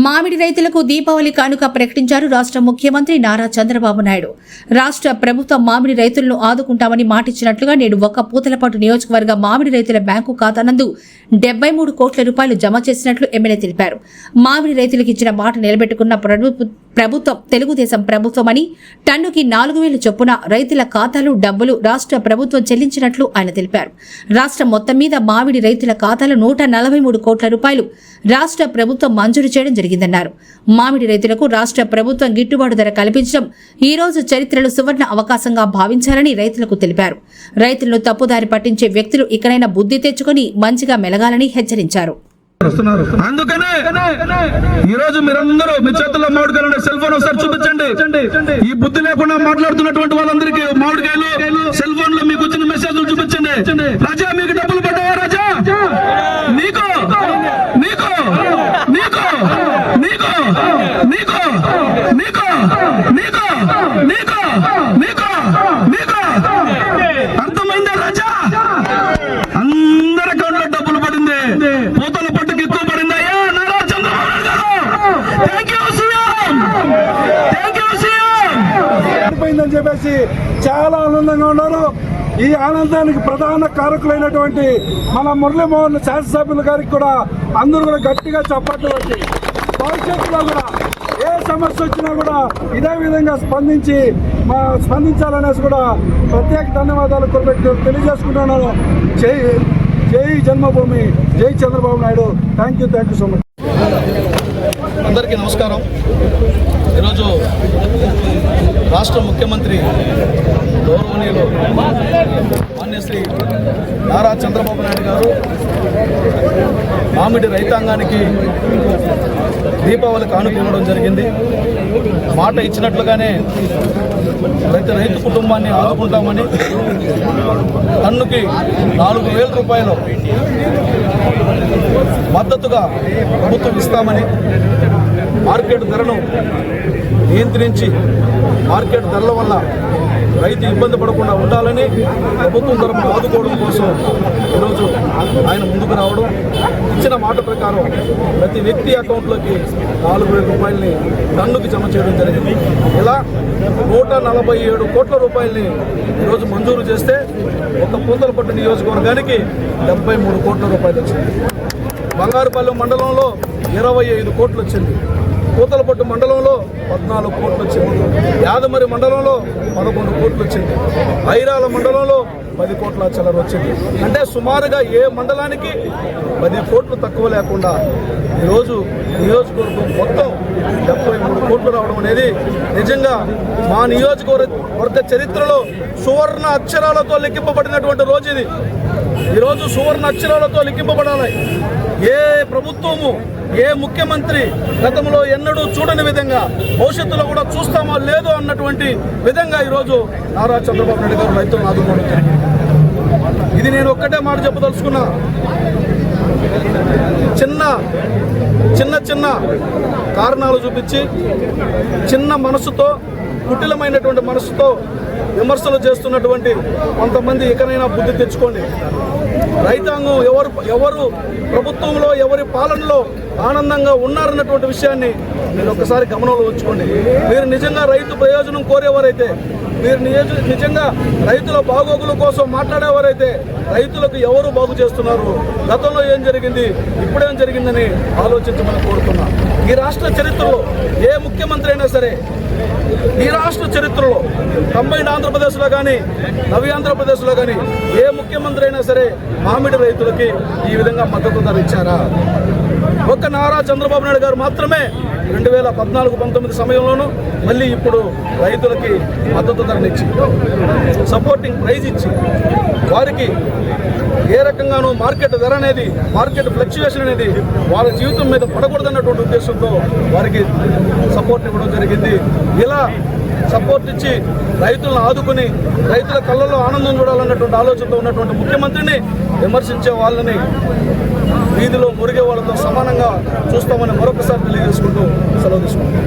మామిడి రైతులకు దీపావళి కానుక ప్రకటించారు రాష్ట్ర ముఖ్యమంత్రి నారా చంద్రబాబు నాయుడు. రాష్ట్ర ప్రభుత్వం మామిడి రైతులను ఆదుకుంటామని మాటిచ్చినట్లుగా నేడు ఒక్క పూతలపట్టు నియోజకవర్గ మామిడి రైతుల బ్యాంకు ఖాతా నందు 73 కోట్ల రూపాయలు జమ చేసినట్లు ఎమ్మెల్యే తెలిపారు. మామిడి రైతులకు ఇచ్చిన మాట నిలబెట్టుకున్న ప్రభుత్వం తెలుగుదేశం ప్రభుత్వమని, టన్నుకి 4,000 చొప్పున రైతుల ఖాతాలో డబ్బులు రాష్ట్ర ప్రభుత్వం చెల్లించినట్లు ఆయన తెలిపారు. రాష్ట్రం మొత్తం మీద మామిడి రైతుల ఖాతాలో 143 కోట్ల రూపాయలు రాష్ట్ర ప్రభుత్వం మంజూరు చేయడం జరిగిందన్నారు. మామిడి రైతులకు రాష్ట్ర ప్రభుత్వం గిట్టుబాటు ధర కల్పించడం ఈ రోజు చరిత్రలో సువర్ణ అవకాశంగా భావించాలని రైతులకు తెలిపారు. రైతులను తప్పుదారి పట్టించే వ్యక్తులు ఇకనైనా బుద్ధి తెచ్చుకొని మంచిగా మెలగాలని హెచ్చరించారు. అందుకనే ఈ రోజు మీరందరూ మీ చేతుల్లో మామిడికాయలు సెల్ ఫోన్ ఒకసారి చూపించండి. ఈ బుద్ధి లేకుండా మాట్లాడుతున్నటువంటి వాళ్ళందరికీ మామిడికాయలు సెల్ ఫోన్ లో మీకు వచ్చిన మెసేజ్లు చూపించండి. రాజా మీకు డబ్బులు పడ్డాయా? రాజా నీకు నీకు నీకు నీకు నీకు నీకు నీకు నీకు నీకు నీకు అర్థమైందా? రాజా అందరి అకౌంట్ లో డబ్బులు పడింది. పూతల పట్టుకు ఎక్కువ పడిందయ్యా నారా చంద్రబాబు నాయుడు గారు. Thank you CM, thank you CM అని చెప్పేసి చాలా ఆనందంగా ఉన్నారు. ఈ ఆనందానికి ప్రధాన కారకులైనటువంటి మన మురళీమోహన్ శాసనసభ్యుల గారికి కూడా అందరూ కూడా గట్టిగా చప్పట్లు వచ్చి భవిష్యత్తులో కూడా ఏ సమస్య వచ్చినా కూడా ఇదే విధంగా స్పందించాలనేసి కూడా ప్రత్యేక ధన్యవాదాలు తెలియజేసుకుంటున్నాను. జై జన్మభూమి, జై Chandrababu Naidu. Thank you so much. అందరికీ నమస్కారం. ఈరోజు రాష్ట్ర ముఖ్యమంత్రి గౌరవనీయులు మాన్యశ్రీ నారా చంద్రబాబు నాయుడు గారు మామిడి రైతాంగానికి దీపావళి కానుక ఇవ్వడం జరిగింది. మాట ఇచ్చినట్లుగానే రైతు కుటుంబాన్ని ఆదుకుంటామని టన్నుకి 4,000 రూపాయలు మద్దతుగా ప్రభుత్వం ఇస్తామని, మార్కెట్ ధరను నియంత్రించి మార్కెట్ ధరల వల్ల రైతు ఇబ్బంది పడకుండా ఉండాలని ప్రభుత్వం తరఫున ఆదుకోవడం కోసం ఈరోజు ఆయన ముందుకు రావడం, ఇచ్చిన మాట ప్రకారం ప్రతి వ్యక్తి అకౌంట్లోకి 4,000 రూపాయలని టన్నుకి జమ చేయడం జరిగింది. ఇలా 147 కోట్ల రూపాయలని ఈరోజు మంజూరు చేస్తే ఒక పూతలపట్టు నియోజకవర్గానికి 73 కోట్ల రూపాయలు వచ్చింది. బంగారుపల్లి మండలంలో 25 కోట్లు వచ్చింది. పూతలపట్టు మండలంలో 14 కోట్లు వచ్చింది. యాదమరి మండలంలో 11 కోట్లు వచ్చింది. ఐరాల మండలంలో 10 కోట్ల చిల్లర వచ్చింది. అంటే సుమారుగా ఏ మండలానికి 10 కోట్లు తక్కువ లేకుండా ఈరోజు నియోజకవర్గం మొత్తం 73 కోట్లు రావడం అనేది నిజంగా మా నియోజకవర్గ చరిత్రలో సువర్ణ అక్షరాలతో లిఖింపబడినటువంటి రోజు ఇది. ఈరోజు సువర్ణ అక్షరాలతో లిఖింపబడాలి. ఏ ప్రభుత్వము, ఏ ముఖ్యమంత్రి గతంలో ఎన్నడూ చూడని విధంగా, భవిష్యత్తులో కూడా చూస్తామో లేదో అన్నటువంటి విధంగా ఈరోజు నారా చంద్రబాబు నాయుడు గారు రైతులను ఆదుకోవడం జరిగింది. ఇది నేను ఒక్కటే మాట చెప్పదలుచుకున్నా. చిన్న కారణాలు చూపించి చిన్న మనసుతో, కుటిలమైనటువంటి మనసుతో విమర్శలు చేస్తున్నటువంటి కొంతమంది ఇకనైనా బుద్ధి తెచ్చుకోండి. రైతాంగం ఎవరు ప్రభుత్వంలో, ఎవరి పాలనలో ఆనందంగా ఉన్నారన్నటువంటి విషయాన్ని మీరు ఒక్కసారి గమనంలో ఉంచుకోండి. మీరు నిజంగా రైతు ప్రయోజనం కోరేవారైతే, మీరు నిజంగా రైతుల బాగోగుల కోసం మాట్లాడేవారైతే రైతులకు ఎవరు బాగు చేస్తున్నారు, గతంలో ఏం జరిగింది, ఇప్పుడేం జరిగిందని ఆలోచించమని కోరుతున్నా. ఈ రాష్ట్ర చరిత్రలో ఏ ముఖ్యమంత్రి అయినా సరే, ఈ రాష్ట్ర చరిత్రలో కంబైన్డ్ ఆంధ్రప్రదేశ్లో కానీ, నవి ఆంధ్రప్రదేశ్లో కానీ ఏ ముఖ్యమంత్రి అయినా సరే మామిడి రైతులకి ఈ విధంగా మద్దతు ధర ఇచ్చారా? ఒక్క నారా చంద్రబాబు నాయుడు గారు మాత్రమే 2014-19 సమయంలోనూ, మళ్ళీ ఇప్పుడు రైతులకి మద్దతు ధరనిచ్చి, సపోర్టింగ్ ప్రైజ్ ఇచ్చి, వారికి ఏ రకంగానూ మార్కెట్ ధర అనేది, మార్కెట్ ఫ్లక్చువేషన్ అనేది వాళ్ళ జీవితం మీద పడకూడదన్నటువంటి ఉద్దేశంతో వారికి సపోర్ట్ ఇవ్వడం జరిగింది. ఇలా సపోర్ట్ ఇచ్చి రైతులను ఆదుకుని రైతుల కళ్ళల్లో ఆనందం చూడాలన్నటువంటి ఆలోచనతో ఉన్నటువంటి ముఖ్యమంత్రిని విమర్శించే వాళ్ళని వీధిలో మురిగే వాళ్ళతో సమానంగా చూస్తామని మరొకసారి తెలియజేసుకుంటూ సెలవు తీసుకుంటాం.